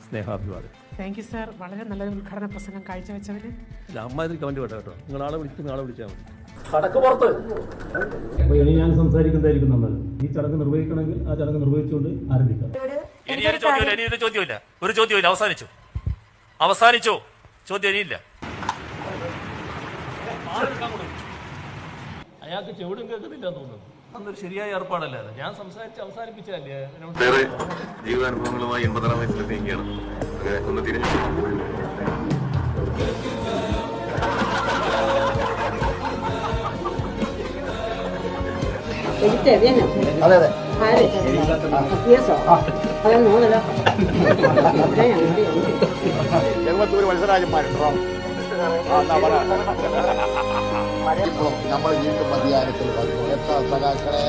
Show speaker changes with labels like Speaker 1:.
Speaker 1: സ്നേഹാഭിവാദം.
Speaker 2: Thank you sir. വളരെ നല്ലൊരു ഉദ്ഘാടന പ്രസംഗം കാഴ്ചവെച്ചവന്.
Speaker 1: അമ്മാതിരി കമന്റ് വേണ്ട കേട്ടോ. നിങ്ങൾ ആളെ വിളിച്ചാൽ മതി.
Speaker 3: കടക്ക് പുറത്ത്.
Speaker 4: അപ്പോൾ ഇനി ഞാൻ സംസാരിക്കുന്നതായിരിക്കും നല്ലത്. ഈ ചടങ്ങ് നിർവഹിക്കണമെങ്കിൽ ആ ചടങ്ങ് നിർവഹിച്ചുകൊണ്ട് ആരംഭിക്കാം.
Speaker 3: ഇനിയൊരു ചോദ്യമില്ല. ഒരു ചോദ്യമില്ല. അവസാനിച്ചു. ചോദ്യം ഇനിയില്ല. അയാൾക്ക് ചെവിടും കേൾക്കുന്നില്ല തോന്നുന്നു. അന്നൊരു ശരിയായ ഏർപ്പാടല്ല. ഞാൻ സംസാരിച്ച് അവസാനിപ്പിച്ചതല്ലേ.
Speaker 5: വേറെ ജീവിതാനുഭവങ്ങളുമായി 80-ാം വയസ്സിലെത്തിയിരിക്കുകയാണ്. ഒന്ന് തിരിഞ്ഞു.
Speaker 6: അതെ ചെറുപ്പത്തൂർ മത്സരാജന്മാരുണ്ടോ? നമ്മൾ വീണ്ടും അധികാരത്തിൽ വന്നു. എത്ര സഖാക്കളെ